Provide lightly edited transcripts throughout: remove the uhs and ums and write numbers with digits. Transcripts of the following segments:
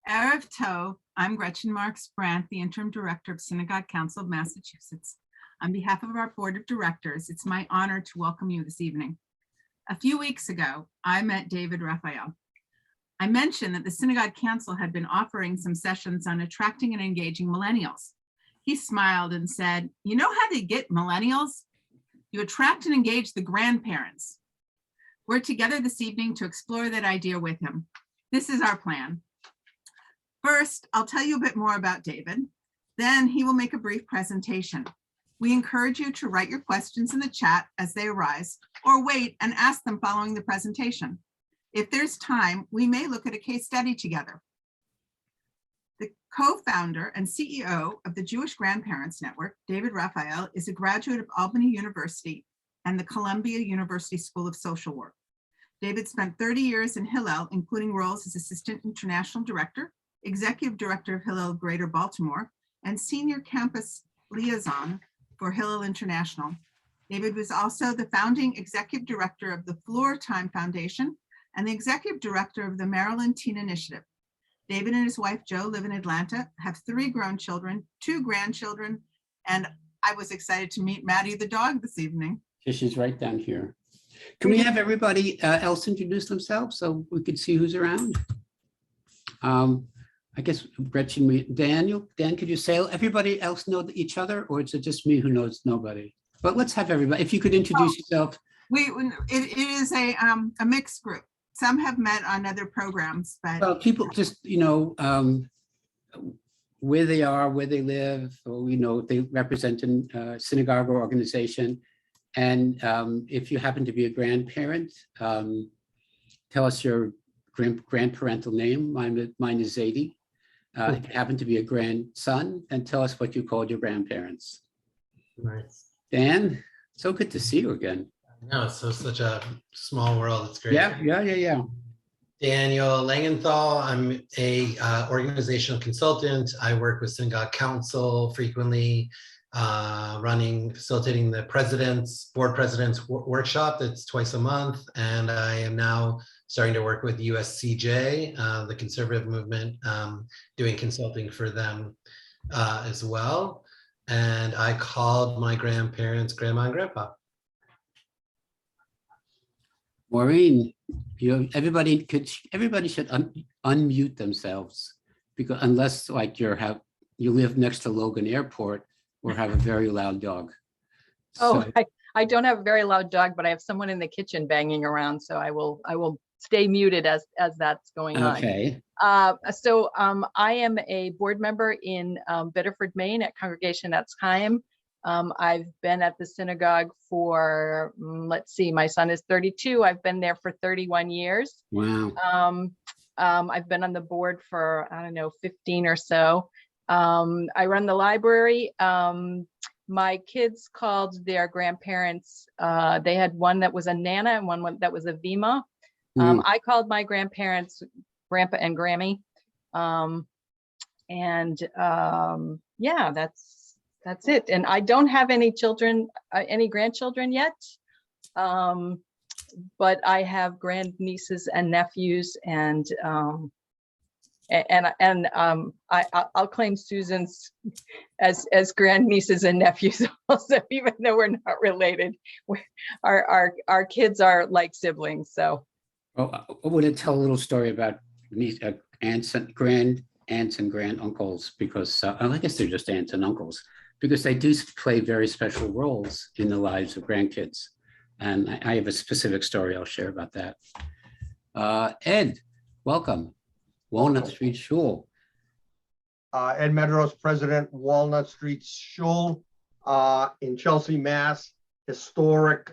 Erev Tov, I'm Gretchen Marks Brandt, the Interim Director of Synagogue Council of Massachusetts. On behalf of our Board of Directors, it's my honor to welcome you this evening. A few weeks ago, I met David Raphael. I mentioned that the Synagogue Council had been offering some sessions on attracting and engaging millennials. He smiled and said, "You know how to get millennials? You attract and engage the grandparents." We're together this evening to explore that idea with him. This is our plan. First, I'll tell you a bit more about David. Then he will make a brief presentation. We encourage you to write your questions in the chat as they arise, or wait and ask them following the presentation. If there's time, we may look at a case study together. The co-founder and CEO of the Jewish Grandparents Network, David Raphael, is a graduate of Albany University and the Columbia University School of Social Work. David spent 30 years in Hillel, including roles as Assistant International Director, Executive Director of Hillel Greater Baltimore, and Senior Campus Liaison for Hillel International. David was also the founding Executive Director of the Floor Time Foundation and the Executive Director of the Maryland Teen Initiative. David and his wife, Jo, live in Atlanta, have 3 grown children, 2 grandchildren, and I was excited to meet Maddie the dog this evening. She's right down here. Can we have everybody else introduce themselves so we could see who's around? I guess Gretchen, Dan, could you say everybody else know each other, or is it just me who knows nobody? But let's have everybody. If you could introduce yourself. It is a mixed group. Some have met on other programs, but well, people just where they are, where they live, or they represent a synagogue or organization. And if you happen to be a grandparent, tell us your grandparental name. Mine is Zadie. If you happen to be a grandson, then tell us what you called your grandparents. Nice. Dan, so good to see you again. No, it's such a small world. It's great. Yeah. Daniel Langenthal. I'm a organizational consultant. I work with Synagogue Council frequently, facilitating the board president's workshop that's twice a month. And I am now starting to work with USCJ, the conservative movement, doing consulting for them as well. And I called my grandparents Grandma and Grandpa. Maureen, everybody should unmute themselves, because unless like you live next to Logan Airport or have a very loud dog. Oh, I don't have a very loud dog, but I have someone in the kitchen banging around, so I will stay muted as that's going on. Okay. So I am a board member in Biddeford, Maine at Congregation Etz Chaim. I've been at the synagogue for, let's see, my son is 32. I've been there for 31 years. Wow. I've been on the board for, 15 or so. I run the library. My kids called their grandparents. They had one that was a Nana and one that was a Vima. I called my grandparents Grandpa and Grammy. Yeah, that's it. And I don't have any children, any grandchildren yet. But I have grandnieces and nephews, and I'll claim Susan's as grandnieces and nephews also, even though we're not related. Our kids are like siblings. So, well, I want to tell a little story about aunts and grand uncles, because I guess they're just aunts and uncles, because they do play very special roles in the lives of grandkids. And I have a specific story I'll share about that. Ed, welcome. Walnut Street Shul. Ed Medros, President, Walnut Street Shul in Chelsea, Mass. Historic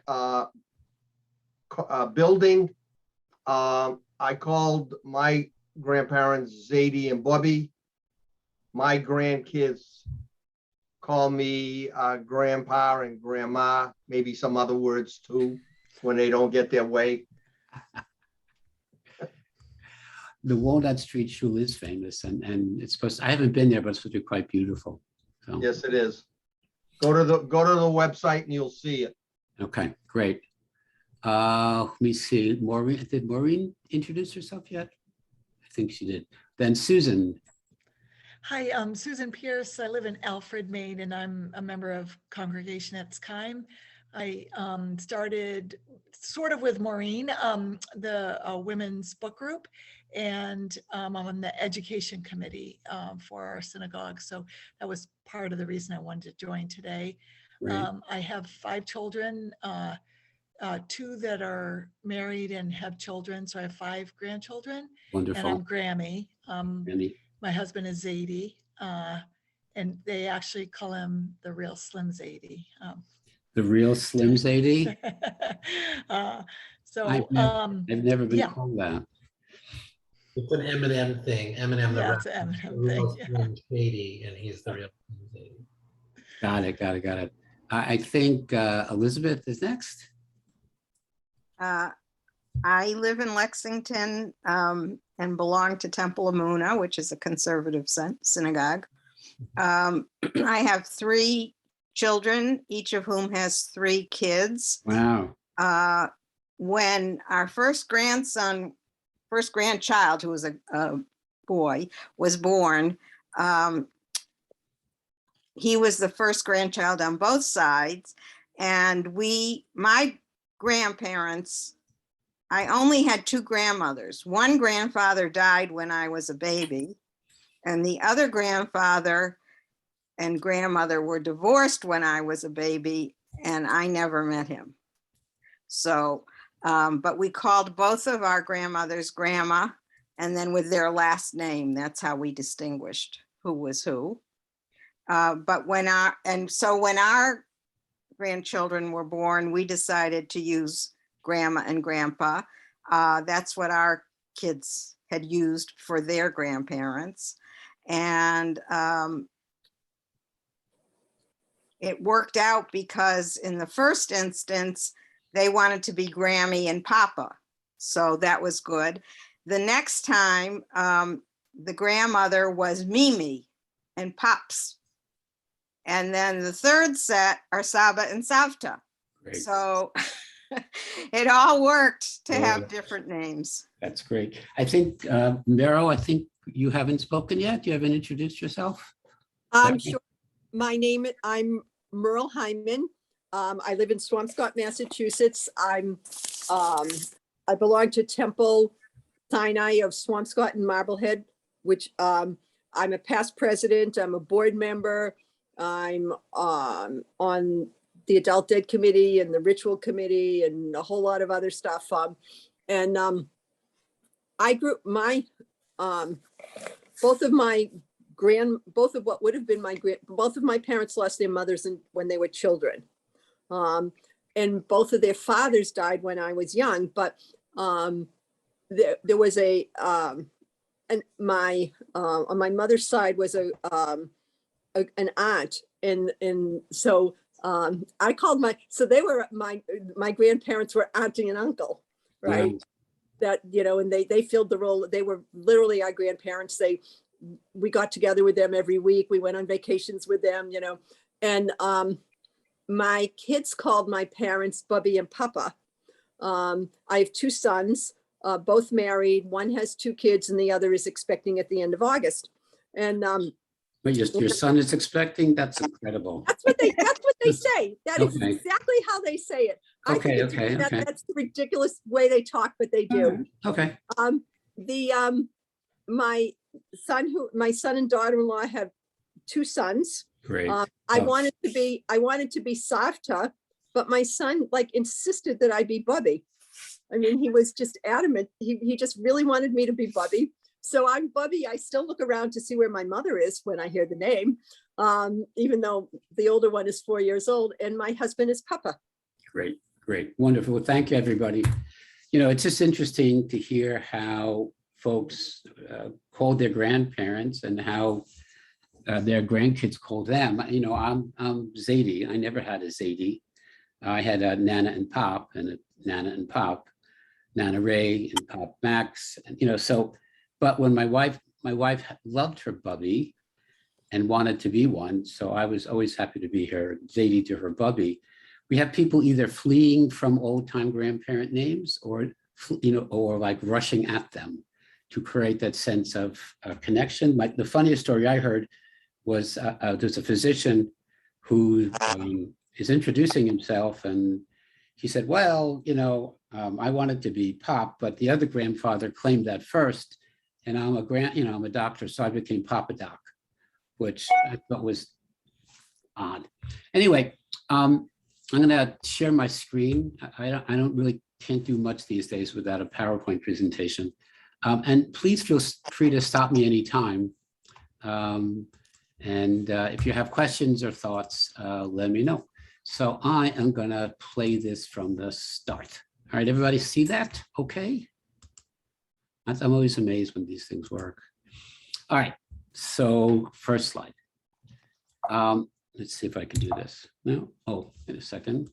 building. I called my grandparents Zadie and Bubby. My grandkids call me grandpa and grandma, maybe some other words too, when they don't get their way. The Walnut Street Shul is famous, and it's supposed to, I haven't been there, but it's supposed to be quite beautiful. So. Yes, it is. Go to the website and you'll see it. Okay, great. Let me see. Maureen, did Maureen introduce herself yet? think she did. Then Susan. Hi, I'm Susan Pierce. I live in Alfred, Maine, and I'm a member of Congregation at Skyme. I started sort of with Maureen, the women's book group, and I'm on the education committee for our synagogue. So that was part of the reason I wanted to join today. Right. I have 5 children, 2 that are married and have children. So I have 5 grandchildren. Wonderful. And I'm Grammy. Grammy. My husband is Zadie, and they actually call him the real Slim Zadie. The real Slim Zadie? So I've never been called that. It's an Eminem thing. Eminem, yeah, the it's an rapper, the Eminem real thing. Yeah. Slim Shady, and he's the real Slim Shady. Got it. I think Elizabeth is next. I live in Lexington and belong to Temple Amuna, which is a conservative synagogue. I have 3 children, each of whom has 3 kids. Wow. When our first grandchild, who was a boy, was born, he was the first grandchild on both sides. And my grandparents, I only had 2 grandmothers. One grandfather died when I was a baby, and the other grandfather and grandmother were divorced when I was a baby, and I never met him. So, but we called both of our grandmothers grandma, and then with their last name, that's how we distinguished who was who. But when our grandchildren were born, we decided to use grandma and grandpa. That's what our kids had used for their grandparents. And it worked out because in the first instance, they wanted to be Grammy and Papa. So that was good. The next time, the grandmother was Mimi and Pops. And then the third set are Saba and Savta. Great. So it all worked to have different names. That's great. I think, Mero, I think you haven't spoken yet. You haven't introduced yourself? Sure. I'm Merle Hyman. I live in Swampscott, Massachusetts. I belong to Temple Sinai of Swampscott and Marblehead, which I'm a past president. I'm a board member. I'm on the Adult Ed Committee and the Ritual Committee and a whole lot of other stuff. I grew both of my parents lost their mothers when they were children. And both of their fathers died when I was young, but there was on my mother's side was an aunt. And so I called my grandparents were auntie and uncle, right? Wow. That, and they filled the role. They were literally our grandparents. We got together with them every week. We went on vacations with them, and my kids called my parents Bubby and Papa. I have 2 sons, both married. One has 2 kids and the other is expecting at the end of August. And Wait, your son is expecting? That's incredible. that's what they say. That is Okay. exactly how they say it. I think Okay, it's- okay. That's the ridiculous way they talk, but they do. Okay. My son and daughter-in-law have 2 sons. Great. I Oh. wanted to be Savta, but my son insisted that I be Bubby. I mean, he was just adamant. He just really wanted me to be Bubby. So I'm Bubby. I still look around to see where my mother is when I hear the name, even though the older one is 4 years old, and my husband is Papa. Great. Wonderful. Well, thank you, everybody. It's just interesting to hear how folks called their grandparents and how their grandkids called them. I'm Zadie. I never had a Zadie. I had a Nana and Pop and a Nana and Pop, Nana Ray and Pop Max. And, so, but when my wife loved her Bubby and wanted to be one, so I was always happy to be her Zadie to her Bubby. We have people either fleeing from old time grandparent names or like rushing at them. to create that sense of connection. The funniest story I heard was there's a physician who is introducing himself, and he said, well, I wanted to be Pop, but the other grandfather claimed that first, and I'm a doctor, so I became Papa Doc, which I thought was odd. Anyway, I'm gonna share my screen. I don't really can't do much these days without a PowerPoint presentation. And please feel free to stop me anytime. If you have questions or thoughts, let me know. So I am gonna play this from the start. All right, everybody see that? Okay. I'm always amazed when these things work. All right, so first slide. Let's see if I can do this. No, oh, in a second.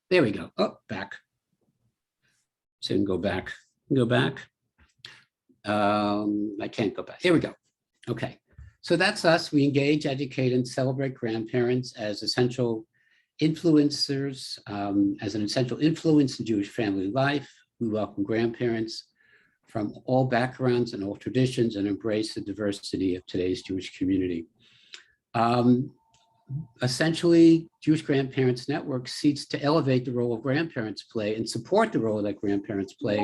There we go. Oh, back. So go back, go back. I can't go back. Here we go. Okay, so that's us. We engage, educate, and celebrate grandparents as essential influencers, as an essential influence in Jewish family life. We welcome grandparents from all backgrounds and all traditions and embrace the diversity of today's Jewish community. Essentially, Jewish Grandparents Network seeks to elevate the role of grandparents play and support the role that grandparents play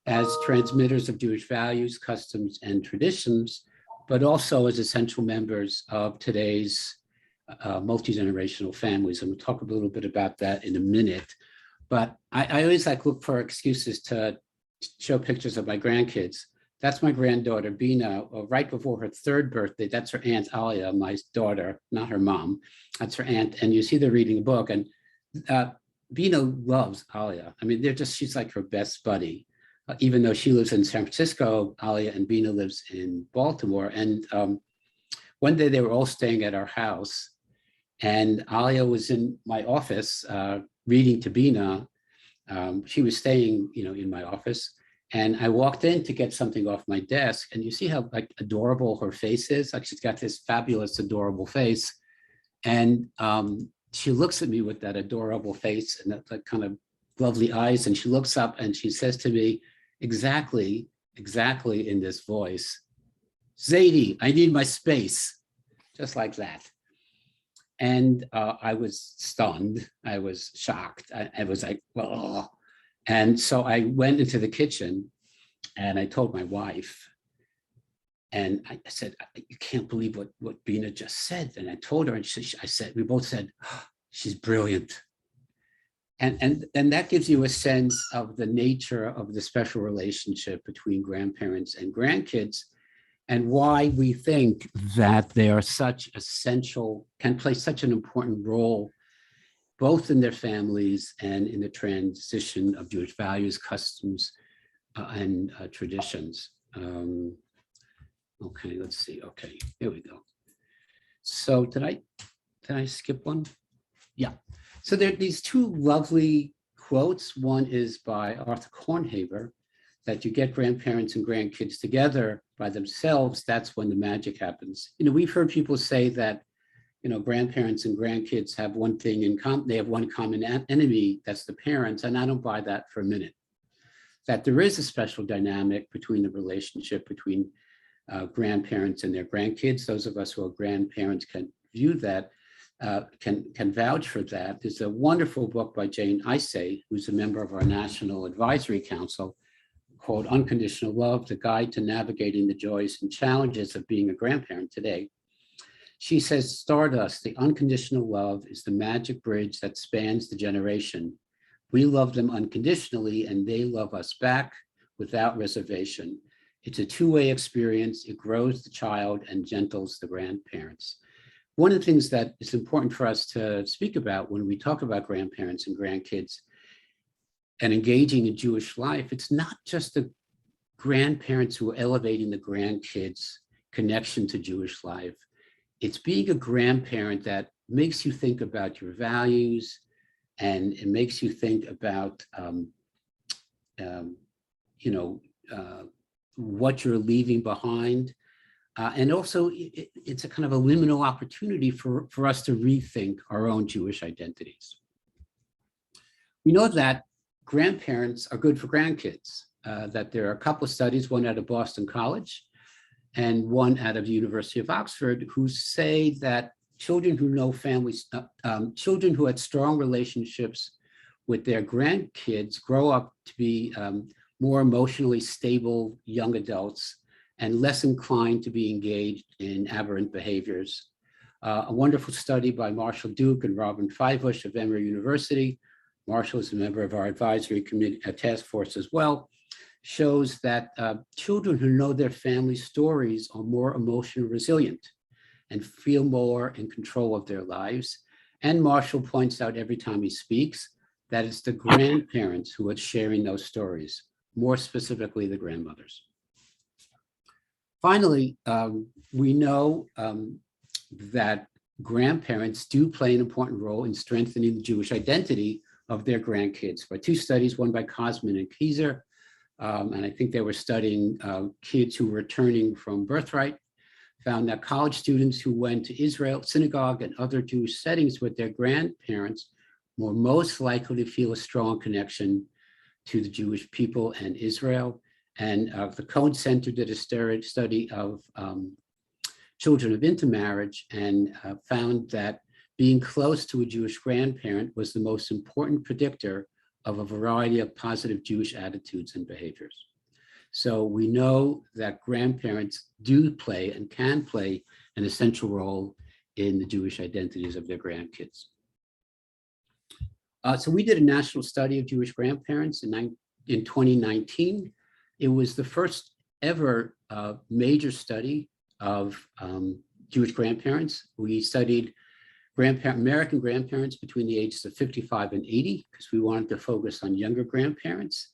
as transmitters of Jewish values, customs, and traditions, but also as essential members of today's multi-generational families. And we'll talk a little bit about that in a minute. But I always look for excuses to show pictures of my grandkids. That's my granddaughter, Bina, right before her 3rd birthday. That's her aunt, Alia, my daughter, not her mom. That's her aunt. And you see they're reading a book. And Bina loves Alia. I mean, she's like her best buddy. Even though she lives in San Francisco, Alia and Bina lives in Baltimore. And one day they were all staying at our house. And Alia was in my office reading to Bina. She was staying, in my office. And I walked in to get something off my desk, and you see how adorable her face is. She's got this fabulous, adorable face. And she looks at me with that adorable face and that kind of lovely eyes. And she looks up and she says to me, exactly in this voice, Zadie, I need my space, just like that. And I was stunned. I was shocked. I was like, oh. And so I went into the kitchen and I told my wife, and I said, you can't believe what Bina just said. And I told her, and we both said, oh, she's brilliant. And that gives you a sense of the nature of the special relationship between grandparents and grandkids, and why we think that they are can play such an important role both in their families and in the transition of Jewish values, customs, and traditions. Okay, let's see. Okay, here we go. So did I skip one? Yeah. So there are these 2 lovely quotes. One is by Arthur Kornhaber, that you get grandparents and grandkids together by themselves, that's when the magic happens. We've heard people say that grandparents and grandkids have one thing in common. They have one common enemy, that's the parents. And I don't buy that for a minute. That there is a special dynamic between the relationship between grandparents and their grandkids. Those of us who are grandparents can view that, can vouch for that. There's a wonderful book by Jane Isay, who's a member of our National Advisory Council, called Unconditional Love, The Guide to Navigating the Joys and Challenges of Being a Grandparent Today. She says, Stardust, the unconditional love is the magic bridge that spans the generation. We love them unconditionally and they love us back without reservation. It's a 2-way experience. It grows the child and gentles the grandparents. One of the things that is important for us to speak about when we talk about grandparents and grandkids and engaging in Jewish life, it's not just the grandparents who are elevating the grandkids' connection to Jewish life. It's being a grandparent that makes you think about your values, and it makes you think about, what you're leaving behind. And also, it's a kind of a liminal opportunity for us to rethink our own Jewish identities. We know that grandparents are good for grandkids. that there are a couple of studies, one out of Boston College and one out of the University of Oxford, who say that children who know families, children who had strong relationships with their grandkids grow up to be more emotionally stable young adults and less inclined to be engaged in aberrant behaviors. A wonderful study by Marshall Duke and Robin Fivush of Emory University, Marshall is a member of our advisory committee task force as well, shows that children who know their family stories are more emotionally resilient and feel more in control of their lives. And Marshall points out every time he speaks that it's the grandparents who are sharing those stories, more specifically the grandmothers. Finally, we know that grandparents do play an important role in strengthening the Jewish identity of their grandkids. By two studies, one by Kosman and Kieser, and I think they were studying kids who were returning from birthright, found that college students who went to Israel, synagogue, and other Jewish settings with their grandparents were most likely to feel a strong connection to the Jewish people and Israel. And the Cohen Center did a study of children of intermarriage and found that being close to a Jewish grandparent was the most important predictor of a variety of positive Jewish attitudes and behaviors. So we know that grandparents do play and can play an essential role in the Jewish identities of their grandkids. So we did a national study of Jewish grandparents in 2019. It was the first ever major study of Jewish grandparents. We studied American grandparents between the ages of 55 and 80 because we wanted to focus on younger grandparents.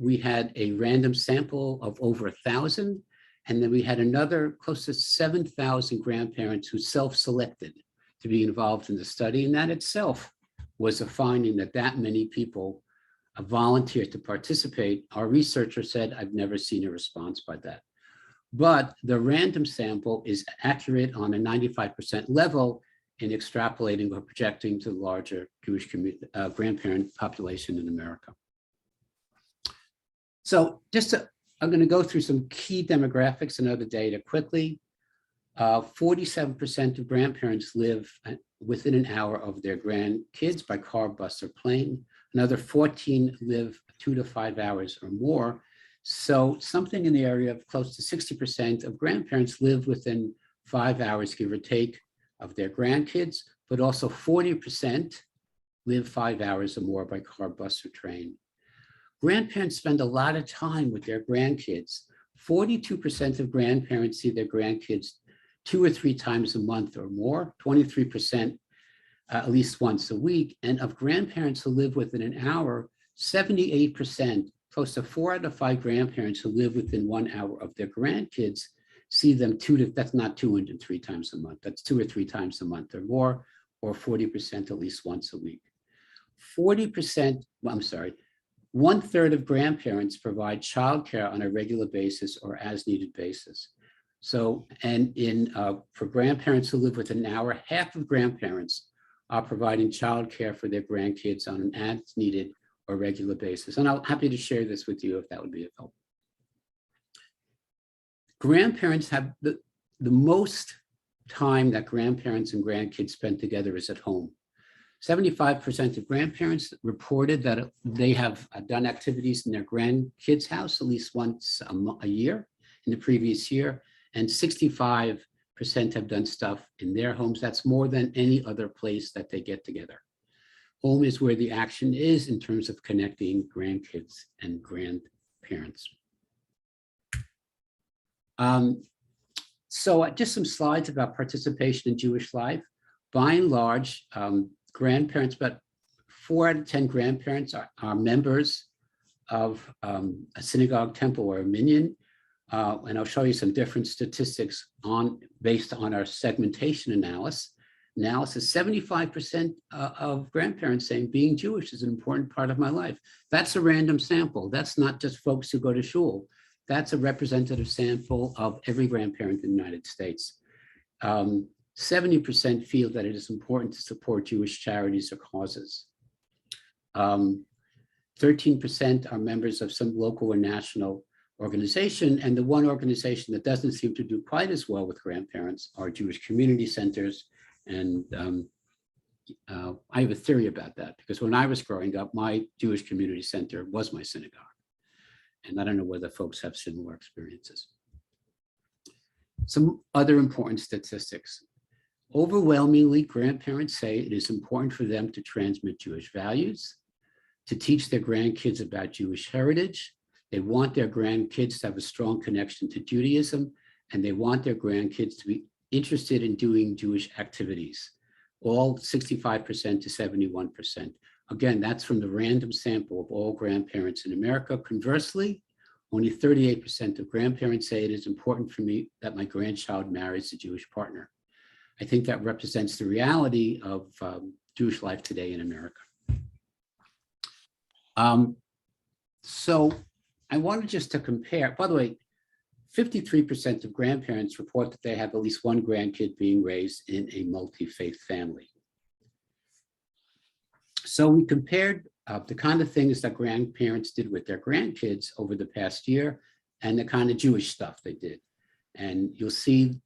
We had a random sample of over 1,000, and then we had another close to 7,000 grandparents who self-selected to be involved in the study, and that itself was a finding that that many people volunteered to participate. Our researcher said, I've never seen a response by that. But the random sample is accurate on a 95% level in extrapolating or projecting to the larger Jewish grandparent population in America. So I'm going to go through some key demographics and other data quickly. 47% of grandparents live within an hour of their grandkids by car, bus, or plane. Another 14 live 2 to 5 hours or more. So something in the area of close to 60% of grandparents live within 5 hours, give or take, of their grandkids, but also 40% live 5 hours or more by car, bus, or train. Grandparents spend a lot of time with their grandkids. 42% of grandparents see their grandkids 2 or 3 times a month or more, 23% at least once a week. And of grandparents who live within an hour, 78%, close to 4 out of 5 grandparents who live within 1 hour of their grandkids see them that's not 2 and 3 times a month, that's 2 or 3 times a month or more, or 40% at least once a week. 40%, I'm sorry, 1/3 of grandparents provide childcare on a regular basis or as needed basis. So, and for grandparents who live within an hour, half of grandparents are providing childcare for their grandkids on an as needed or regular basis. And I'm happy to share this with you if that would be of help. Grandparents have the most time that grandparents and grandkids spend together is at home. 75% of grandparents reported that they have done activities in their grandkids' house at least once a year in the previous year, and 65% have done stuff in their homes. That's more than any other place that they get together. Home is where the action is in terms of connecting grandkids and grandparents. So just some slides about participation in Jewish life. By and large, grandparents, about 4 out of 10 grandparents are members of a synagogue, temple, or a minyan. And I'll show you some different statistics based on our segmentation analysis. 75% of grandparents saying being Jewish is an important part of my life. That's a random sample. That's not just folks who go to shul. That's a representative sample of every grandparent in the United States. 70% feel that it is important to support Jewish charities or causes. 13% are members of some local or national organization. And the one organization that doesn't seem to do quite as well with grandparents are Jewish community centers. And I have a theory about that, because when I was growing up, my Jewish community center was my synagogue. And I don't know whether folks have similar experiences. Some other important statistics. Overwhelmingly, grandparents say it is important for them to transmit Jewish values, to teach their grandkids about Jewish heritage. They want their grandkids to have a strong connection to Judaism, and they want their grandkids to be interested in doing Jewish activities, all 65% to 71%. Again, that's from the random sample of all grandparents in America. Conversely, only 38% of grandparents say it is important for me that my grandchild marries a Jewish partner. I think that represents the reality of Jewish life today in America. So I wanted just to compare, by the way, 53% of grandparents report that they have at least one grandkid being raised in a multi-faith family. So we compared the kind of things that grandparents did with their grandkids over the past year and the kind of Jewish stuff they did. And you'll see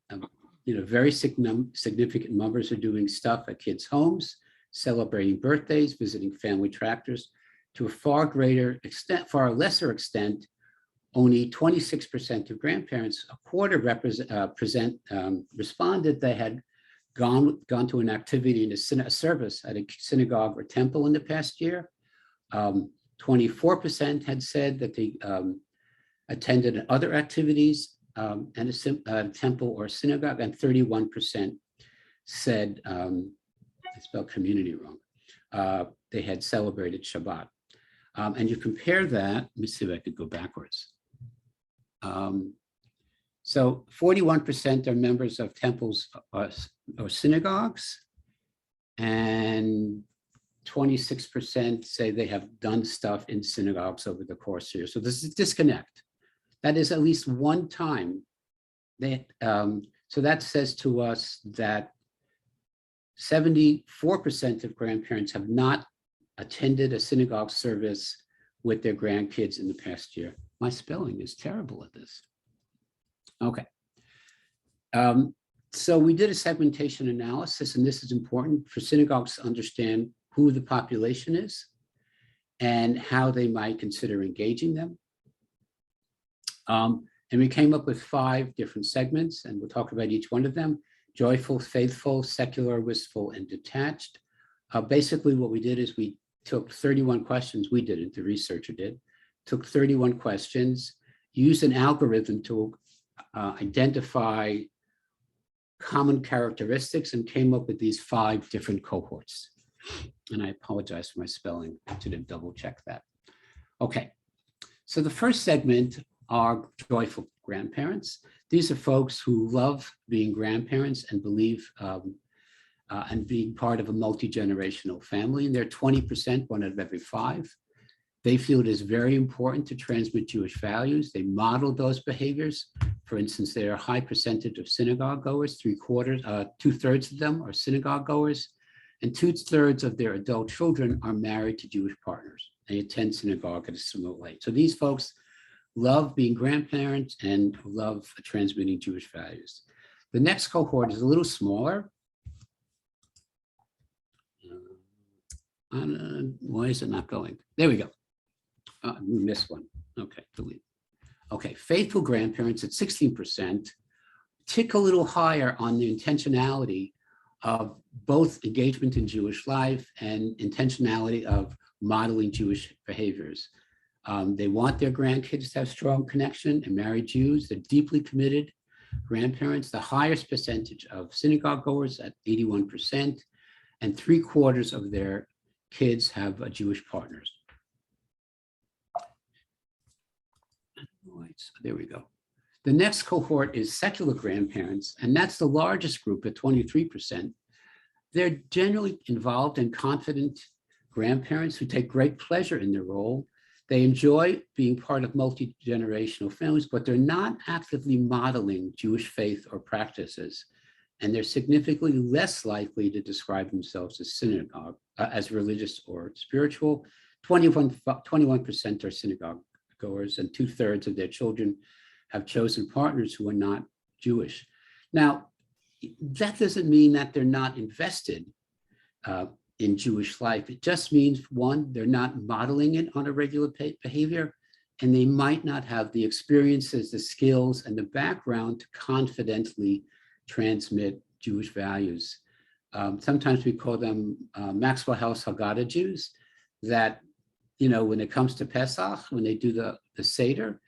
very significant numbers are doing stuff at kids' homes, celebrating birthdays, visiting family tractors. To a far lesser extent, only 26% of grandparents, a quarter responded they had gone to an activity in a service at a synagogue or temple in the past year. 24% had said that they attended other activities and a temple or synagogue, and 31% said, I spelled community wrong, they had celebrated Shabbat. And you compare that, let me see if I could go backwards. So 41% are members of temples or synagogues, and 26% say they have done stuff in synagogues over the course of the year. So this is a disconnect. That is at least one time. So that says to us that 74% of grandparents have not attended a synagogue service with their grandkids in the past year. My spelling is terrible at this. Okay. So we did a segmentation analysis, and this is important for synagogues to understand who the population is and how they might consider engaging them. And we came up with 5 different segments, and we'll talk about each one of them: joyful, faithful, secular, wistful, and detached. Basically, what we did is we took 31 questions. We didn't, the researcher did. Took 31 questions, used an algorithm to identify common characteristics, and came up with these 5 different cohorts. And I apologize for my spelling. I should have double checked that. Okay, so the first segment are joyful grandparents. These are folks who love being grandparents and believe and being part of a multi-generational family. And they're 20%, 1 out of every 5. They feel it is very important to transmit Jewish values. They model those behaviors. For instance, there are a high percentage of synagogue goers, 2/3 of them are synagogue goers, and 2/3 of their adult children are married to Jewish partners. They attend synagogue at a similar age. So these folks love being grandparents and love transmitting Jewish values. The next cohort is a little smaller. Why is it not going? There we go. We missed one. Okay, delete. Okay, faithful grandparents at 16%, tick a little higher on the intentionality of both engagement in Jewish life and intentionality of modeling Jewish behaviors. They want their grandkids to have strong connection and marry Jews. They're deeply committed grandparents. The highest percentage of synagogue goers at 81%, and 3/4 of their kids have Jewish partners. Right, so there we go. The next cohort is secular grandparents, and that's the largest group at 23%. They're generally involved and confident grandparents who take great pleasure in their role. They enjoy being part of multi-generational families, but they're not actively modeling Jewish faith or practices. And they're significantly less likely to describe themselves as religious or spiritual. 21% are synagogue goers, and 2/3 of their children have chosen partners who are not Jewish. Now, that doesn't mean that they're not invested in Jewish life. It just means, one, they're not modeling it on a regular behavior, and they might not have the experiences, the skills, and the background to confidently transmit Jewish values. Sometimes we call them Maxwell House Haggadah Jews, that, you know, when it comes to Pesach, when they do the Seder,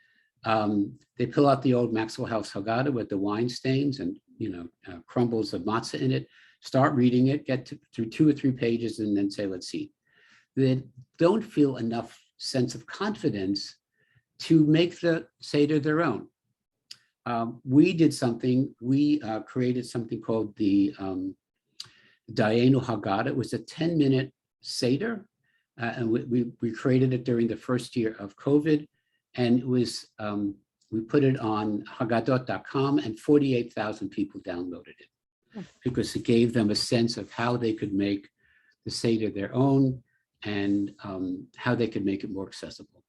they pull out the old Maxwell House Haggadah with the wine stains and, you know, crumbles of matzah in it, start reading it, get through 2 or 3 pages, and then say, let's eat. They don't feel enough sense of confidence to make the Seder their own. We did something, we created something called the Dayenu Haggadah. It was a 10-minute Seder, and we created it during the first year of COVID, and it was, we put it on Haggadot.com, and 48,000 people downloaded it because it gave them a sense of how they could make the Seder their own and how they could make it more accessible.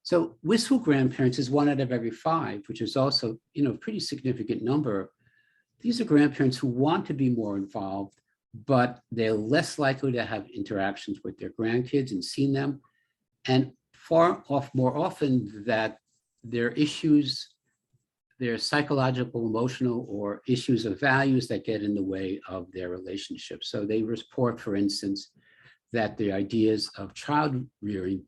So wistful grandparents is 1 out of every 5, which is also, you know, a pretty significant number. These are grandparents who want to be more involved, but they're less likely to have interactions with their grandkids and seen them. And more often that their issues, their psychological, emotional, or issues of values that get in the way of their relationship. So they report, for instance, that the ideas of child rearing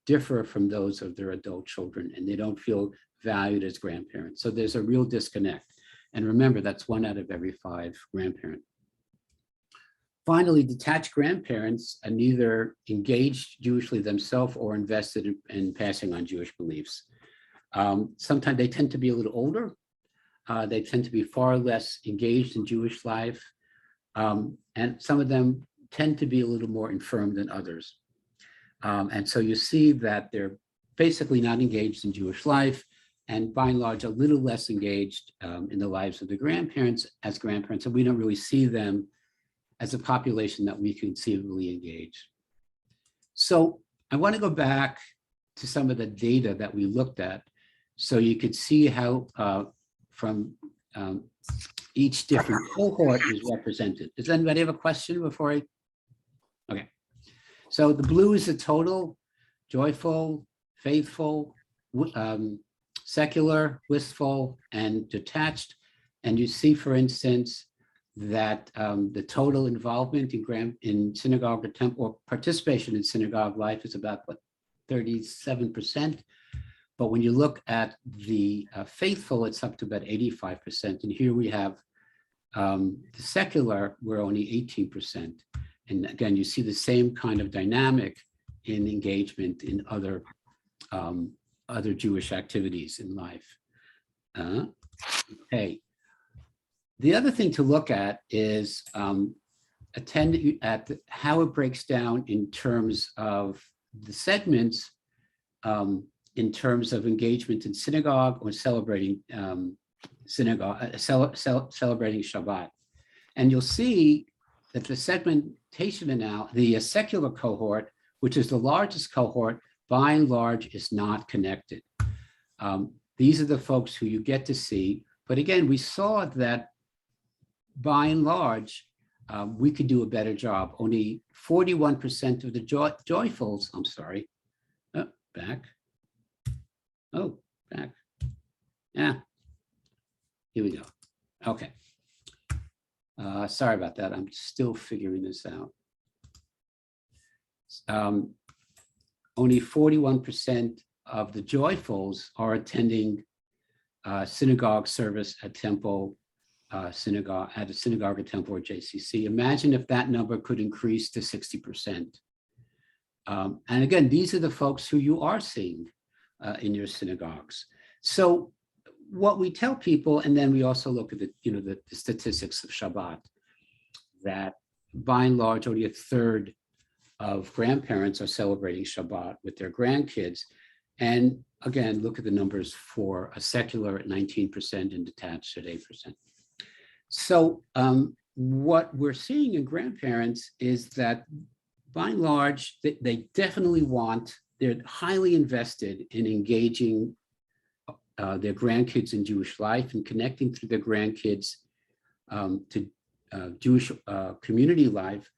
differ from those of their adult children, and they don't feel valued as grandparents. So there's a real disconnect. And remember, that's 1 out of every 5 grandparents. Finally, detached grandparents are neither engaged Jewishly themselves or invested in passing on Jewish beliefs. Sometimes they tend to be a little older. They tend to be far less engaged in Jewish life. And some of them tend to be a little more infirm than others. And so you see that they're basically not engaged in Jewish life, and by and large, a little less engaged in the lives of the grandparents as grandparents. And we don't really see them as a population that we conceivably engage. So I want to go back to some of the data that we looked at so you could see how from each different cohort is represented. Does anybody have a question before I? Okay. So the blue is the total: joyful, faithful, secular, wistful, and detached. And you see, for instance, that the total involvement in synagogue or temple, or participation in synagogue life, is about, what, 37%. But when you look at the faithful, it's up to about 85%. And here we have the secular, we're only 18%. And again, you see the same kind of dynamic in engagement in other Jewish activities in life. Okay. The other thing to look at is how it breaks down in terms of the segments, in terms of engagement in synagogue or celebrating celebrating Shabbat. And you'll see that the segmentation now, the secular cohort, which is the largest cohort, by and large is not connected. These are the folks who you get to see. But again, we saw that by and large, we could do a better job. Only 41% of the joyfuls, I'm sorry, back. Oh, back. Yeah, here we go. Okay. Sorry about that. I'm still figuring this out. Only 41% of the joyfuls are attending synagogue service at temple, synagogue, at a synagogue or temple or JCC. Imagine if that number could increase to 60%. And again, these are the folks who you are seeing in your synagogues. So what we tell people, and then we also look at the statistics of Shabbat, that by and large, only a third of grandparents are celebrating Shabbat with their grandkids. And again, look at the numbers for a secular at 19% and detached at 8%. So what we're seeing in grandparents is that by and large, they definitely they're highly invested in engaging their grandkids in Jewish life and connecting through their grandkids to Jewish community life.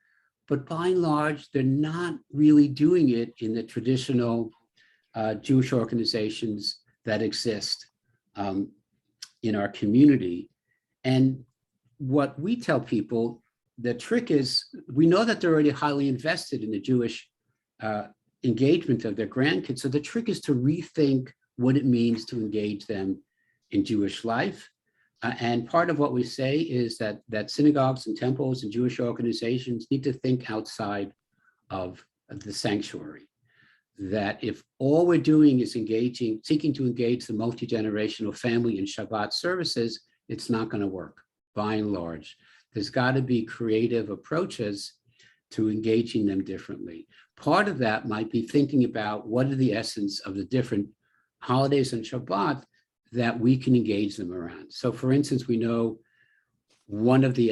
But by and large, they're not really doing it in the traditional Jewish organizations that exist in our community. And what we tell people, the trick is, we know that they're already highly invested in the Jewish engagement of their grandkids. So the trick is to rethink what it means to engage them in Jewish life. And part of what we say is that synagogues and temples and Jewish organizations need to think outside of the sanctuary. That if all we're doing is seeking to engage the multi-generational family in Shabbat services, it's not going to work, by and large. There's got to be creative approaches to engaging them differently. Part of that might be thinking about what are the essence of the different holidays and Shabbat that we can engage them around. So for instance, we know one of the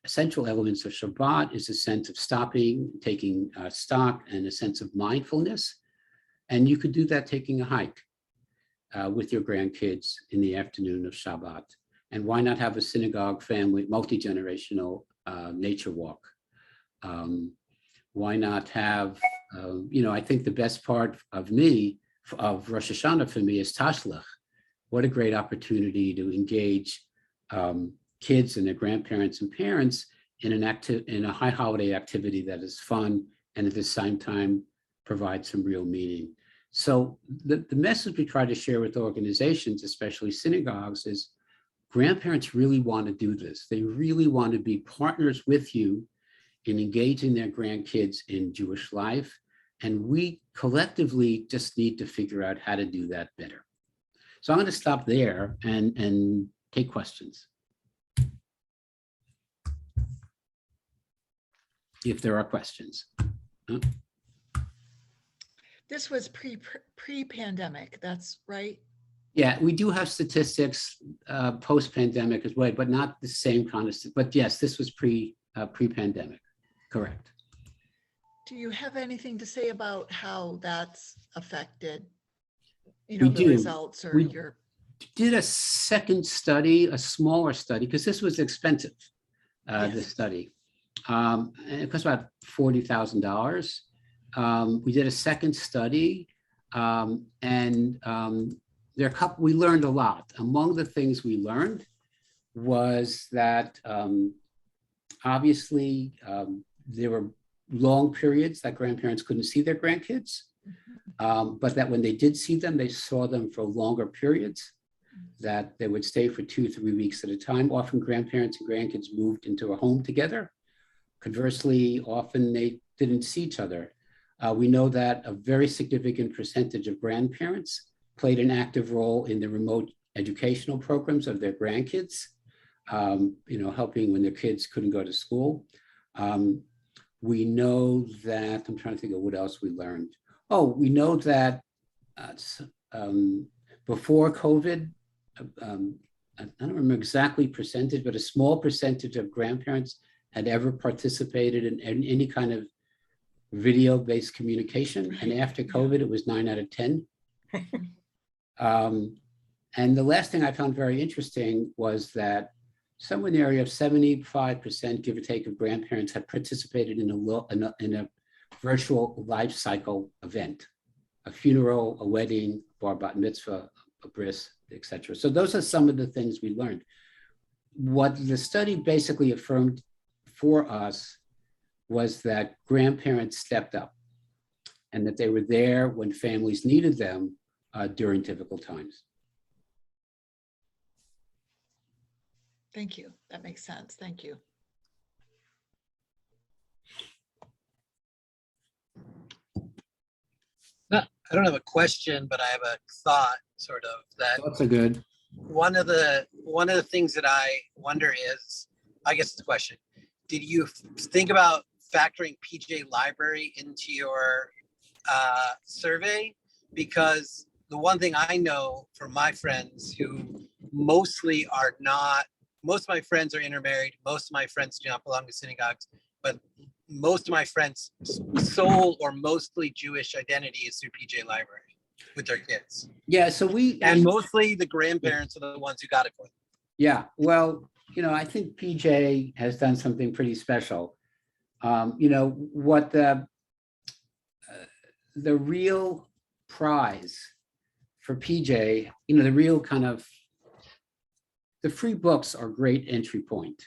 essential elements of Shabbat is a sense of stopping, taking stock, and a sense of mindfulness. And you could do that taking a hike with your grandkids in the afternoon of Shabbat. And why not have a synagogue family, multi-generational nature walk? Why not have, I think the best part of Rosh Hashanah for me is Tashlech. What a great opportunity to engage kids and their grandparents and parents in a high holiday activity that is fun and at the same time provides some real meaning. So the message we try to share with organizations, especially synagogues, is grandparents really want to do this. They really want to be partners with you in engaging their grandkids in Jewish life. And we collectively just need to figure out how to do that better. So I'm going to stop there and take questions, if there are questions. This was pre-pandemic, that's right? Yeah, we do have statistics post-pandemic as well, but not the same kind of, but yes, this was pre-pandemic, correct. Do you have anything to say about how that's affected, We the do. results or We your? did a second study, a smaller study, because this was expensive, Yes. this study. And it cost about $40,000. We did a second study, we learned a lot. Among the things we learned was that obviously there were long periods that grandparents couldn't see their grandkids, but that when they did see them, they saw them for longer periods, that they would stay for 2-3 weeks at a time. Often grandparents and grandkids moved into a home together. Conversely, often they didn't see each other. We know that a very significant percentage of grandparents played an active role in the remote educational programs of their grandkids, helping when their kids couldn't go to school. We know that, I'm trying to think of what else we learned. Oh, we know that before COVID, I don't remember exactly percentage, but a small percentage of grandparents had ever participated in any kind of video-based communication. And after COVID, it was 9 out of 10. And the last thing I found very interesting was that somewhere in the area of 75%, give or take, of grandparents had participated in a virtual life cycle event, a funeral, a wedding, bar bat mitzvah, a bris, etc. So those are some of the things we learned. What the study basically affirmed for us was that grandparents stepped up and that they were there when families needed them during difficult times. Thank you. That makes sense. Thank you. I don't have a question, but I have a thought, sort of, that Thoughts are good. one of the things that I wonder is, I guess it's a question, did you think about factoring PJ Library into your survey? Because the one thing I know from my friends who most of my friends are intermarried, most of my friends do not belong to synagogues, but most of my friends' sole or mostly Jewish identity is through PJ Library with their kids. Yeah, so And mostly the grandparents are the ones who got it for them. yeah, well, I think PJ has done something pretty special. What the real prize for PJ, the real kind of, the free books are great entry point.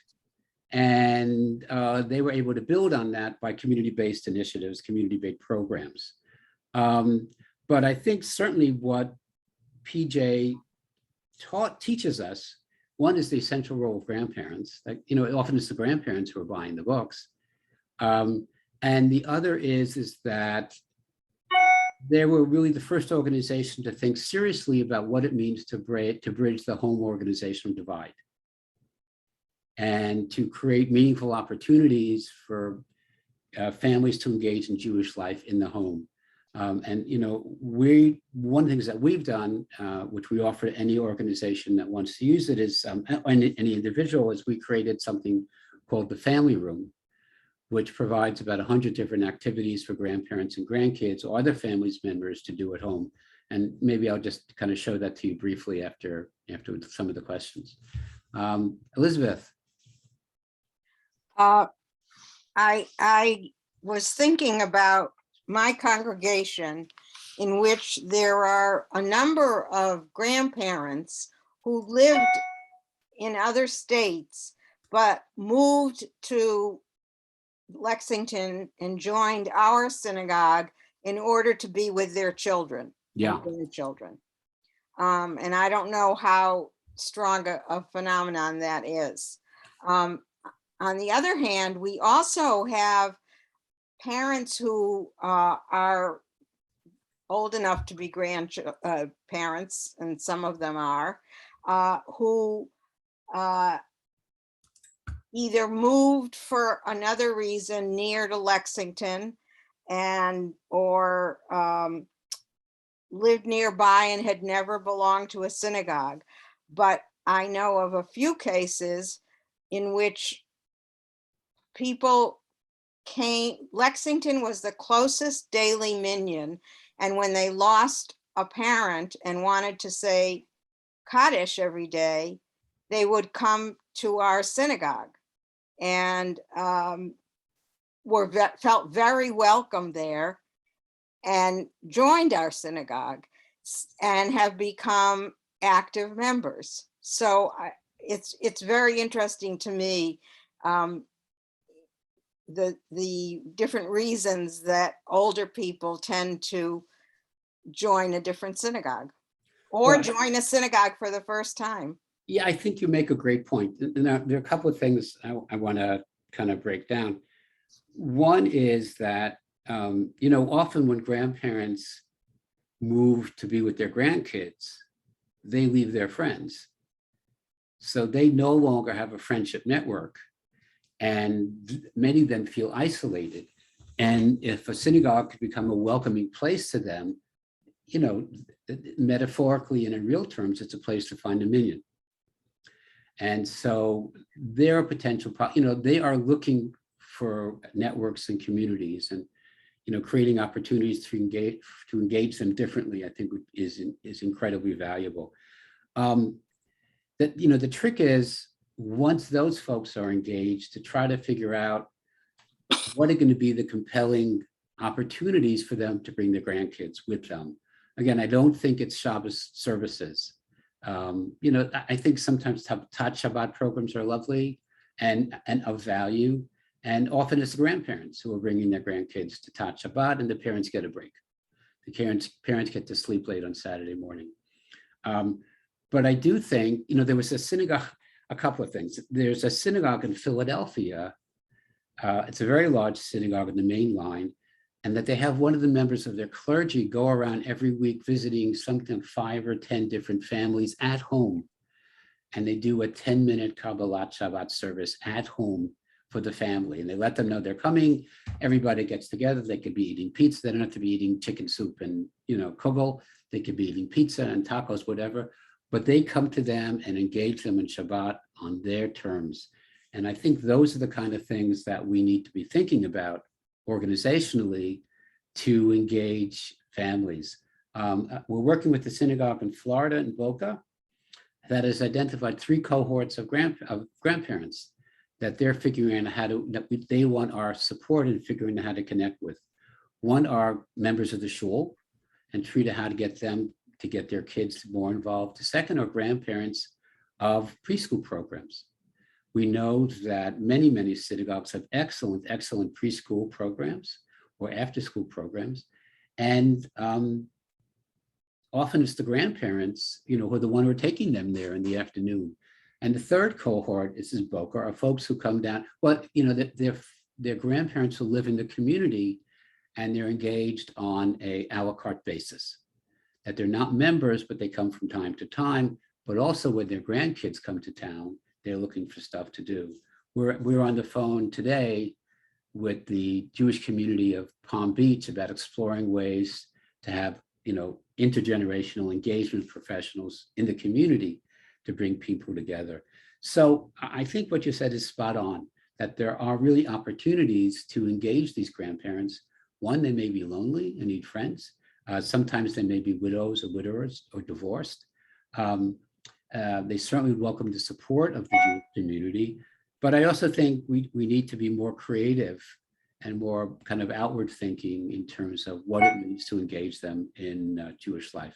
And they were able to build on that by community-based initiatives, community-based programs. But I think certainly what PJ teaches us, one is the essential role of grandparents. Like, often it's the grandparents who are buying the books. And the other is that they were really the first organization to think seriously about what it means to bridge the home organizational divide and to create meaningful opportunities for families to engage in Jewish life in the home. One of the things that we've done, which we offer to any organization that wants to use it, is any individual, is we created something called the Family Room, which provides about 100 different activities for grandparents and grandkids or other families members to do at home. And maybe I'll just kind of show that to you briefly after some of the questions. Elizabeth. I was thinking about my congregation, in which there are a number of grandparents who lived in other states, but moved to Lexington and joined our synagogue in order to be with their children. Yeah. And grandchildren. And I don't know how strong a phenomenon that is. On the other hand, we also have parents who are old enough to be grandparents, and some of them are, who either moved for another reason near to Lexington or lived nearby and had never belonged to a synagogue. But I know of a few cases in which people Lexington was the closest daily minyan. And when they lost a parent and wanted to say Kaddish every day, they would come to our synagogue and felt very welcome there and joined our synagogue and have become active members. So it's very interesting to me, the different reasons that older people tend to join a different synagogue or join a synagogue for the first time. Yeah, I think you make a great point. And there are a couple of things I want to kind of break down. One is that, often when grandparents move to be with their grandkids, they leave their friends. So they no longer have a friendship network. And many of them feel isolated. And if a synagogue could become a welcoming place to them, metaphorically and in real terms, it's a place to find a minyan. And so there are potential, they are looking for networks and communities, and creating opportunities to engage them differently, I think is incredibly valuable. The trick is, once those folks are engaged, to try to figure out what are going to be the compelling opportunities for them to bring their grandkids with them. Again, I don't think it's Shabbos services. I think sometimes Tat Shabbat programs are lovely and of value. And often it's the grandparents who are bringing their grandkids to Tat Shabbat, and the parents get a break. The parents get to sleep late on Saturday morning. But I do think, there was a synagogue, a couple of things. There's a synagogue in Philadelphia. It's a very large synagogue in the main line, and that they have one of the members of their clergy go around every week visiting something 5 or 10 different families at home. And they do a 10-minute Kabbalat Shabbat service at home for the family. And they let them know they're coming. Everybody gets together. They could be eating pizza. They don't have to be eating chicken soup and, kugel. They could be eating pizza and tacos, whatever. But they come to them and engage them in Shabbat on their terms. And I think those are the kind of things that we need to be thinking about organizationally to engage families. We're working with the synagogue in Florida, in Boca, that has identified 3 cohorts of grandparents that they're figuring out how to, they want our support in figuring out how to connect with. One are members of the shul and treat how to get them to get their kids more involved. The second are grandparents of preschool programs. We know that many, many synagogues have excellent preschool programs or after school programs. And often it's the grandparents, who are the one who are taking them there in the afternoon. And the third cohort is Boca, are folks who come down, but they're grandparents who live in the community and they're engaged on a la carte basis. That they're not members, but they come from time to time, but also when their grandkids come to town, they're looking for stuff to do. We're on the phone today with the Jewish community of Palm Beach about exploring ways to have, intergenerational engagement professionals in the community to bring people together. So I think what you said is spot on, that there are really opportunities to engage these grandparents. One, they may be lonely and need friends. Sometimes they may be widows or widowers or divorced. They certainly welcome the support of the Jewish community, but I also think we need to be more creative and more kind of outward thinking in terms of what it means to engage them in Jewish life.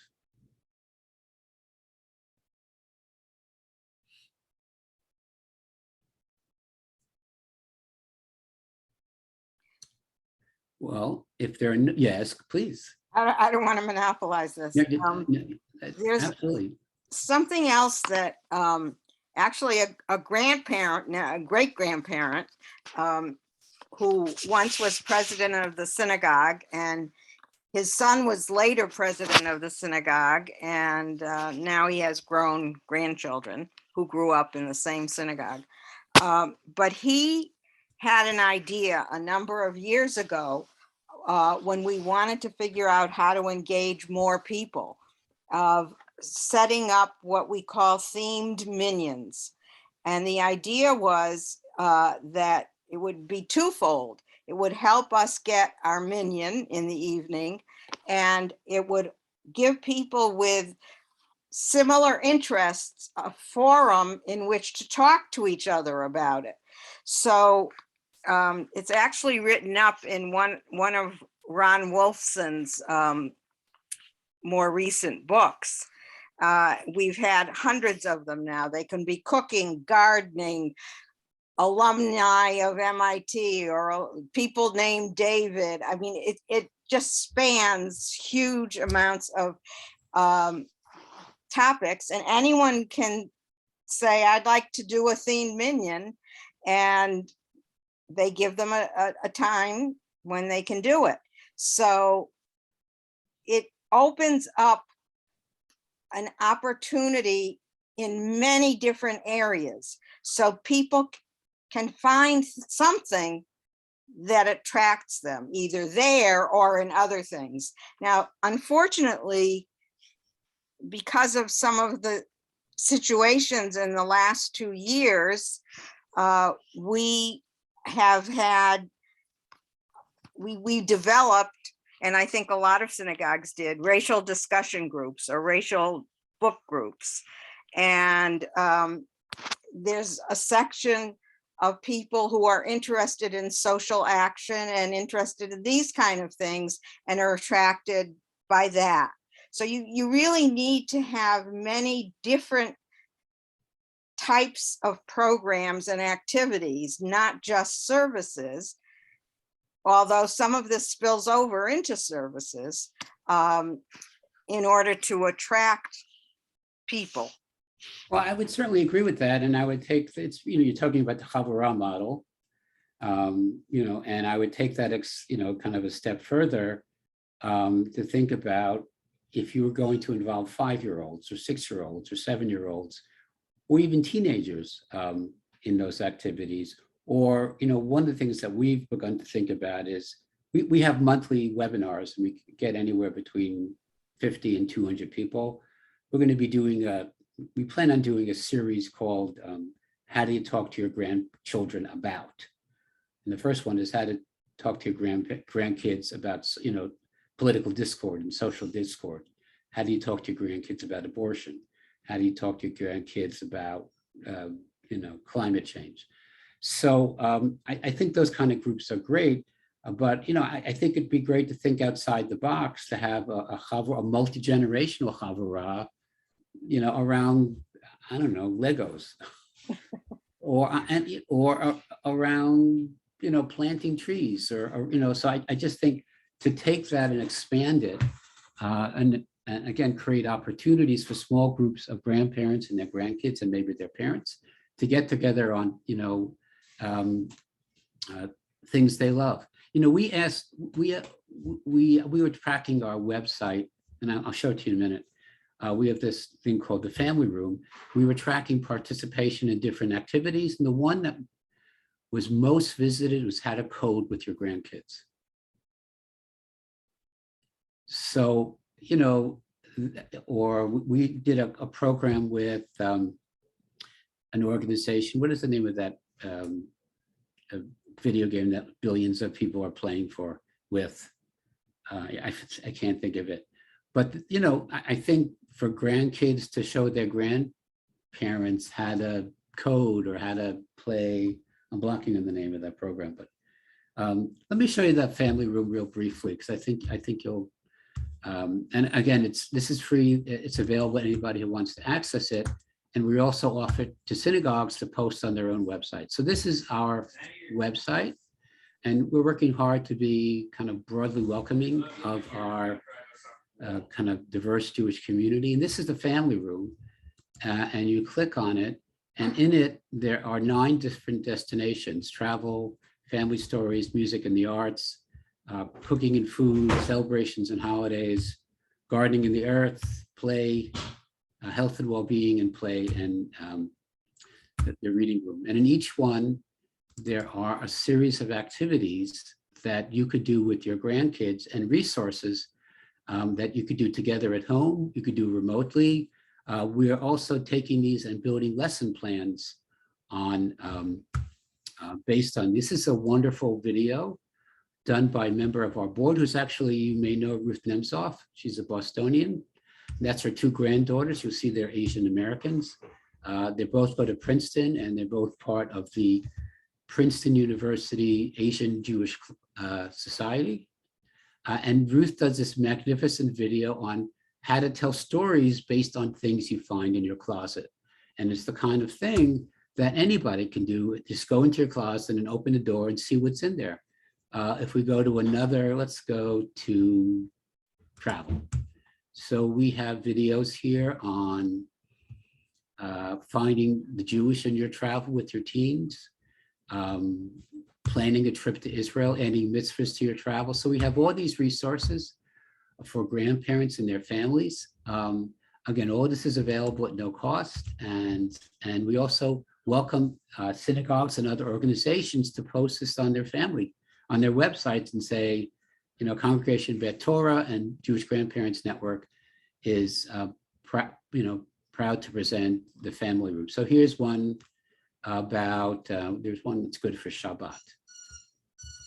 Well, if there are, yes, please. I don't want to monopolize this. There's Absolutely. something else that actually a grandparent, a great grandparent, who once was president of the synagogue, and his son was later president of the synagogue, and now he has grown grandchildren who grew up in the same synagogue. But he had an idea a number of years ago when we wanted to figure out how to engage more people, of setting up what we call themed minions. And the idea was that it would be twofold. It would help us get our minion in the evening, and it would give people with similar interests a forum in which to talk to each other about it. So it's actually written up in one of Ron Wolfson's more recent books. We've had hundreds of them now. They can be cooking, gardening, alumni of MIT, or people named David. I mean, it just spans huge amounts of topics, and anyone can say, I'd like to do a themed minion, and they give them a time when they can do it. So it opens up an opportunity in many different areas, so people can find something that attracts them, either there or in other things. Now, unfortunately, because of some of the situations in the last 2 years, we developed, and I think a lot of synagogues did, racial discussion groups or racial book groups. And there's a section of people who are interested in social action and interested in these kind of things and are attracted by that. So you really need to have many different types of programs and activities, not just services, although some of this spills over into services, in order to attract people. Well, I would certainly agree with that. And I would take, you're talking about the Chavurah model, and I would take that, kind of a step further to think about if you were going to involve 5-year-olds or 6-year-olds or 7-year-olds, or even teenagers in those activities. Or, one of the things that we've begun to think about is we have monthly webinars, and we get anywhere between 50 and 200 people. We're going to be doing we plan on doing a series called how do you talk to your grandchildren about? And the first one is how to talk to your grandkids about, political discord and social discord. How do you talk to your grandkids about abortion? How do you talk to your grandkids about, climate change? So I think those kind of groups are great. But, I think it'd be great to think outside the box, to have a multi-generational chavurah, around, I don't know, Legos, or around, planting trees, or so I just think to take that and expand it, and again, create opportunities for small groups of grandparents and their grandkids and maybe their parents to get together on, things they love. We were tracking our website, and I'll show it to you in a minute. We have this thing called the Family Room. We were tracking participation in different activities, and the one that was most visited was how to code with your grandkids. So, or we did a program with an organization. What is the name of that video game that billions of people are playing with? I can't think of it. But, I think for grandkids to show their grandparents how to code or how to play, I'm blocking on the name of that program, but let me show you that Family Room real briefly, because I think you'll, and again, this is free. It's available to anybody who wants to access it. And we also offer it to synagogues to post on their own website. So this is our website, and we're working hard to be kind of broadly welcoming of our kind of diverse Jewish community. And this is the Family Room, and you click on it, and in it, there are 9 different destinations: travel, family stories, music and the arts, cooking and food, celebrations and holidays, gardening in the earth, play, health and well-being and play, and the reading room. And in each one, there are a series of activities that you could do with your grandkids, and resources that you could do together at home, you could do remotely. We are also taking these and building lesson plans on based on, this is a wonderful video done by a member of our board, who's actually, you may know Ruth Nemzoff. She's a Bostonian. That's her 2 granddaughters. You'll see they're Asian Americans. They both go to Princeton, and they're both part of the Princeton University Asian Jewish Society. And Ruth does this magnificent video on how to tell stories based on things you find in your closet. And it's the kind of thing that anybody can do. Just go into your closet and open the door and see what's in there. If we go to another, let's go to travel. So we have videos here on finding the Jewish in your travel with your teens, planning a trip to Israel, adding mitzvahs to your travel. So we have all these resources for grandparents and their families. Again, all this is available at no cost. And we also welcome synagogues and other organizations to post this on their websites and say, Congregation Bet Torah and Jewish Grandparents Network is proud to present the Family Room. So here's one about, there's one that's good for Shabbat.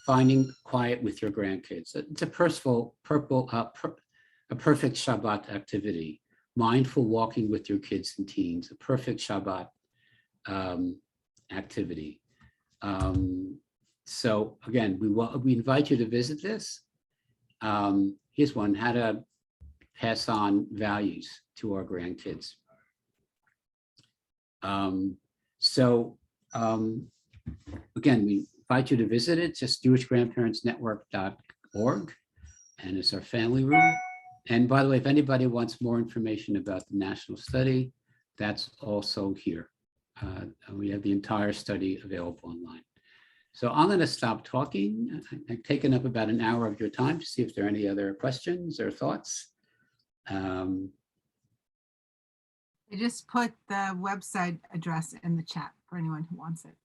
Finding quiet with your grandkids. It's a perfect Shabbat activity. Mindful walking with your kids and teens, a perfect Shabbat activity. So again, we invite you to visit this. Here's one: how to pass on values to our grandkids. Again, we invite you to visit it. Just jewishgrandparentsnetwork.org, and it's our Family Room. And by the way, if anybody wants more information about the national study, that's also here. We have the entire study available online. So I'm going to stop talking. I've taken up about an hour of your time to see if there are any other questions or thoughts. I just put the website address in the chat for anyone who wants it.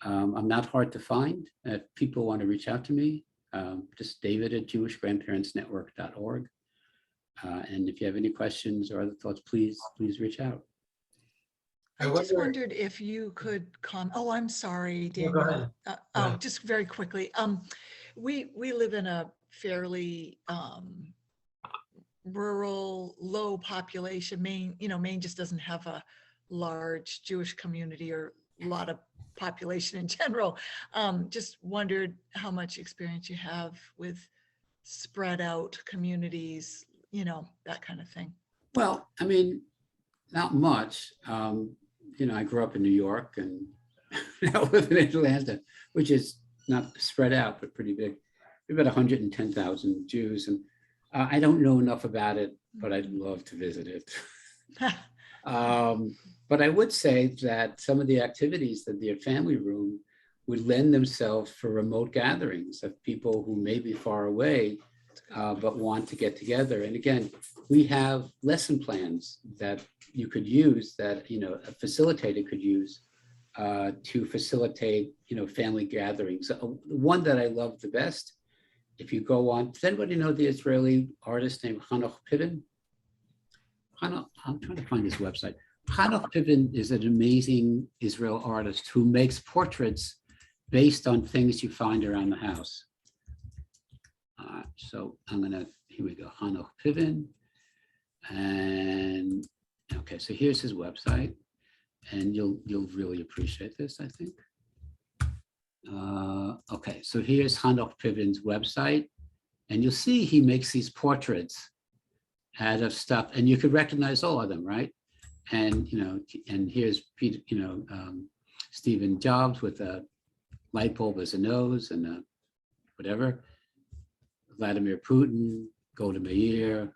I'm not hard to find. If people want to reach out to me, just david@jewishgrandparentsnetwork.org. And if you have any questions or other thoughts, please reach out. I I just wonder- wondered if you could oh, I'm sorry, No, go Daniel. ahead. Oh, just very quickly. We live in a fairly rural, low population. Maine, Maine just doesn't have a large Jewish community or a lot of population in general. Just wondered how much experience you have with spread out communities, that kind of thing. Well, I mean, not much. I grew up in New York and now live in Atlanta, which is not spread out, but pretty big. We've got 110,000 Jews, and I don't know enough about it, but I'd love to visit it. But I would say that some of the activities that the family room would lend themselves for remote gatherings of people who may be far away, but want to get together. And again, we have lesson plans that you could use, that a facilitator could use to facilitate family gatherings. One that I love the best, if you go on, does anybody know the Israeli artist named Hanoch Piven? I'm trying to find his website. Hanoch Piven is an amazing Israel artist who makes portraits based on things you find around the house. So here we go, Hanoch Piven. And okay, so here's his website, and you'll really appreciate this, I think. Okay, so here's Hanoch Piven's website, and you'll see he makes these portraits out of stuff, and you could recognize all of them, right? And and here's Peter, Stephen Jobs with a light bulb as a nose and whatever. Vladimir Putin, Golda Meir,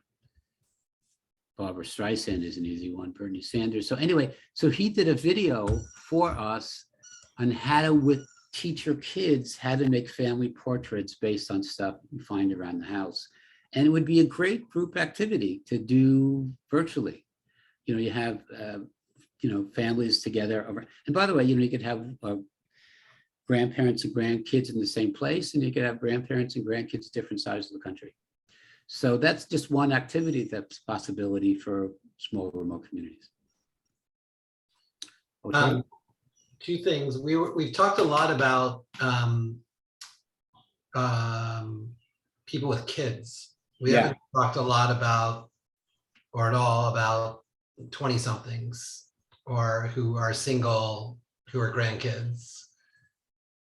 Barbara Streisand is an easy one, Bernie Sanders. So anyway, so he did a video for us on how to teach your kids how to make family portraits based on stuff you find around the house. And it would be a great group activity to do virtually. You have, families together. And by the way, you could have grandparents and grandkids in the same place, and you could have grandparents and grandkids different sides of the country. So that's just one activity that's a possibility for small remote communities. Okay. Two things. We've talked a lot about people with kids. We haven't talked a lot about, or at all about, 20-somethings or who are single, who are grandkids.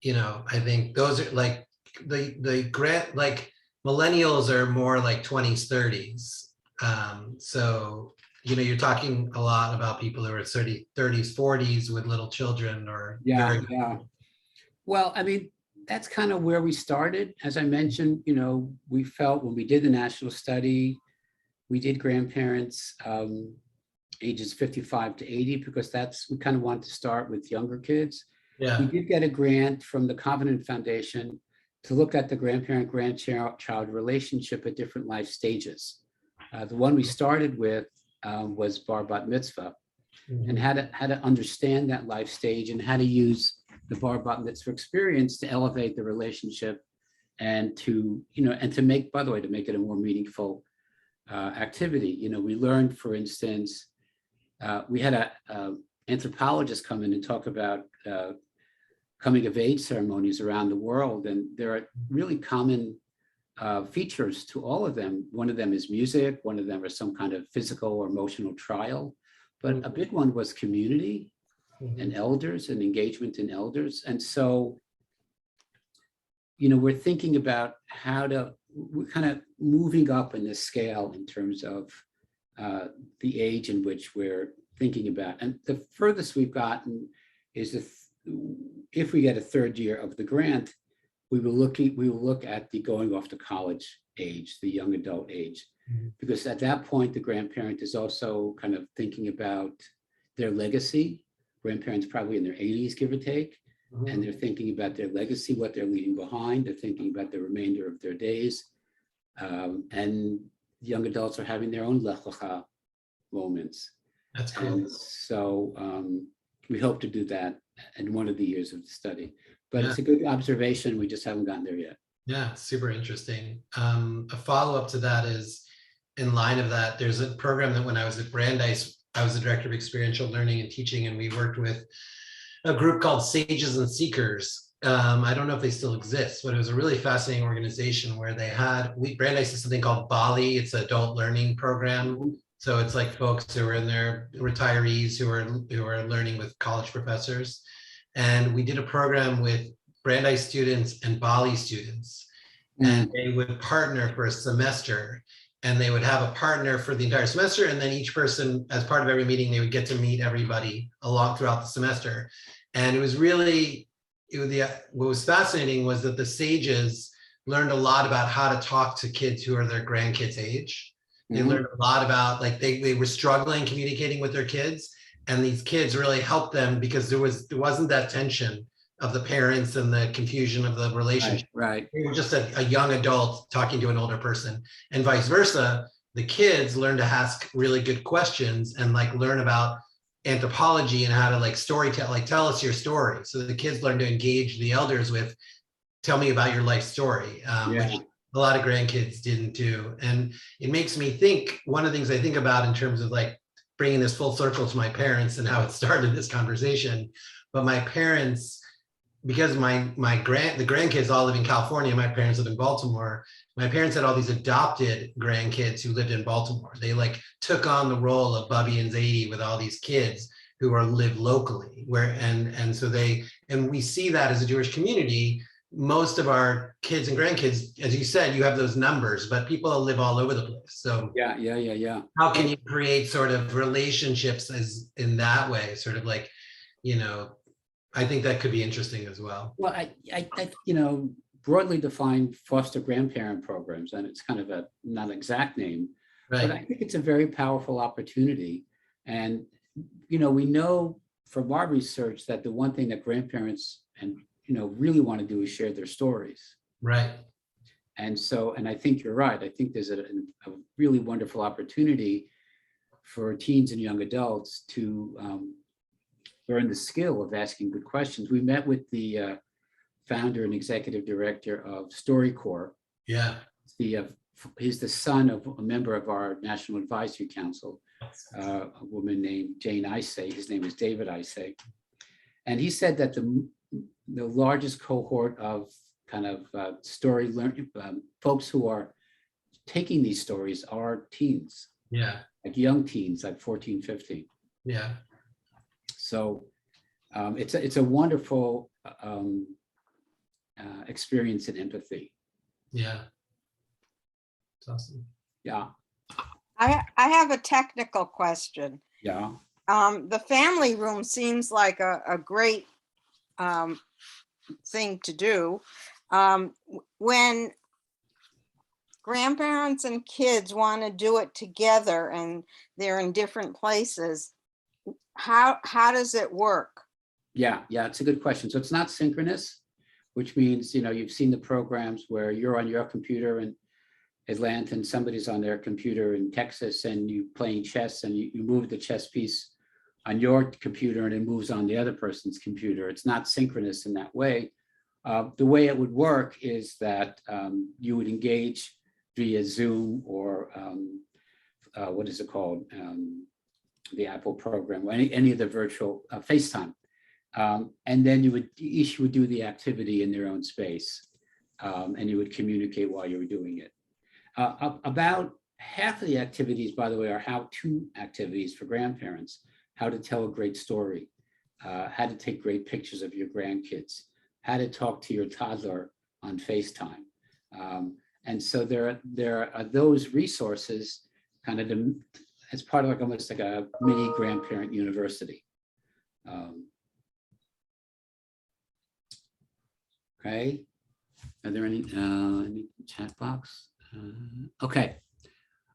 I think those are like like millennials are more like 20s, 30s. So, you're talking a lot about people who are 30s, 40s with little children or. Yeah. Well, I mean, that's kind of where we started. As I mentioned, we felt when we did the national study, we did grandparents ages 55 to 80, because we kind of wanted to start with younger kids. Yeah. We did get a grant from the Covenant Foundation to look at the grandparent-grandchild relationship at different life stages. The one we started with was bar bat mitzvah, and how to understand that life stage and how to use the bar bat mitzvah experience to elevate the relationship and to make, by the way, to make it a more meaningful activity. We learned, for instance, we had a anthropologist come in and talk about coming of age ceremonies around the world, and there are really common features to all of them. One of them is music, one of them is some kind of physical or emotional trial, but a big one was community and elders and engagement in elders. And so, we're thinking about we're kind of moving up in this scale in terms of the age in which we're thinking about. And the furthest we've gotten is if we get a third year of the grant, we will look at the going off to college age, the young adult age, because at that point, the grandparent is also kind of thinking about their legacy. Grandparents probably in their 80s, give or take, and they're thinking about their legacy, what they're leaving behind. They're thinking about the remainder of their days. And young adults are having their own lech lecha moments. That's cool. And so we hope to do that in one of the years of the study. But it's a good observation. We just haven't gotten there yet. Yeah, super interesting. A follow-up to that is, in line of that, there's a program that when I was at Brandeis, I was the director of experiential learning and teaching, and we worked with a group called Sages and Seekers. I don't know if they still exist, but it was a really fascinating organization where they had, Brandeis is something called Bali. It's an adult learning program. So it's like folks who are in their retirees who are learning with college professors. And we did a program with Brandeis students and Bali students. And they would partner for a semester, and they would have a partner for the entire semester. And then each person, as part of every meeting, they would get to meet everybody along throughout the semester. And it was really, what was fascinating was that the sages learned a lot about how to talk to kids who are their grandkids' age. They learned a lot about, like, they were struggling communicating with their kids, and these kids really helped them because there wasn't that tension of the parents and the confusion of the relationship. Right. They were just a young adult talking to an older person, and vice versa. The kids learn to ask really good questions and like learn about anthropology and how to like storytell, like tell us your story. So the kids learn to engage the elders with, tell me about your life story, which a lot of grandkids didn't do. And it makes me think, one of the things I think about in terms of like bringing this full circle to my parents and how it started this conversation, but my parents, because the grandkids all live in California, my parents live in Baltimore. My parents had all these adopted grandkids who lived in Baltimore. They like took on the role of Bubby and Zadie with all these kids who live locally. And we see that as a Jewish community. Most of our kids and grandkids, as you said, you have those numbers, but people live all over the place. So Yeah. how can you create sort of relationships as in that way, sort of like, I think that could be interesting as well. Well, I broadly defined foster grandparent programs, and it's kind of a not exact name, but I think it's a very powerful opportunity. And, we know from our research that the one thing that grandparents really want to do is share their stories. Right. And I think you're right. I think there's a really wonderful opportunity for teens and young adults to learn the skill of asking good questions. We met with the founder and executive director of StoryCorps. Yeah. He's the son of a member of our National Advisory Council, a woman named Jane Isay. His name is David Isay. And he said that the largest cohort of kind of story learning folks who are taking these stories are teens. Yeah. Like young teens, like 14, 15. Yeah. So it's a wonderful experience in empathy. Yeah. It's awesome. Yeah. I have a technical question. Yeah. The family room seems like a great thing to do. When grandparents and kids want to do it together and they're in different places, how does it work? Yeah, it's a good question. So it's not synchronous, which means, you've seen the programs where you're on your computer in Atlanta and somebody's on their computer in Texas and you playing chess and you move the chess piece on your computer and it moves on the other person's computer. It's not synchronous in that way. The way it would work is that you would engage via Zoom or what is it called? The Apple program, or any of the virtual FaceTime. And then each would do the activity in their own space, and you would communicate while you were doing it. About half of the activities, by the way, are how-to activities for grandparents: how to tell a great story, how to take great pictures of your grandkids, how to talk to your toddler on FaceTime. And so there are those resources kind of as part of almost like a mini grandparent university. Okay. Are there any chat box? Okay.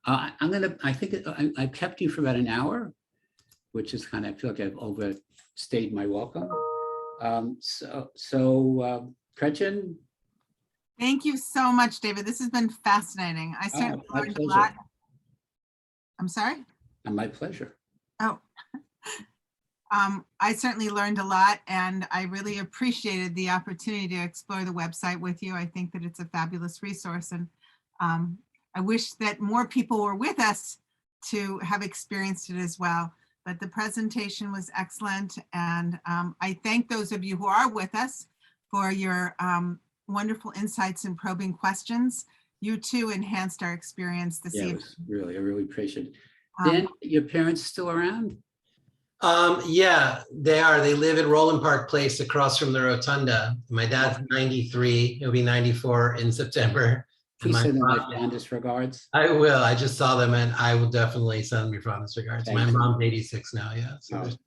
I think I kept you for about an hour, which is kind of, I feel like I've overstayed my welcome. Gretchen? Thank you so much, David. This has been fascinating. I certainly learned a lot. I'm sorry? My pleasure. Oh, I certainly learned a lot, and I really appreciated the opportunity to explore the website with you. I think that it's a fabulous resource, and I wish that more people were with us to have experienced it as well. but the presentation was excellent. And I thank those of you who are with us for your wonderful insights and probing questions. You too enhanced our experience this Yeah, it evening. was really, I really appreciate it. Um, Dan, your parents still around? Yeah, they are. They live at Roland Park Place across from the Rotunda. My dad's 93. He'll be 94 in September. And Please my send them my mom, fondest regards. I will. I just saw them and I will definitely send them your fondest regards. Thank My you. mom's 86 now. Yeah. So Oh, there's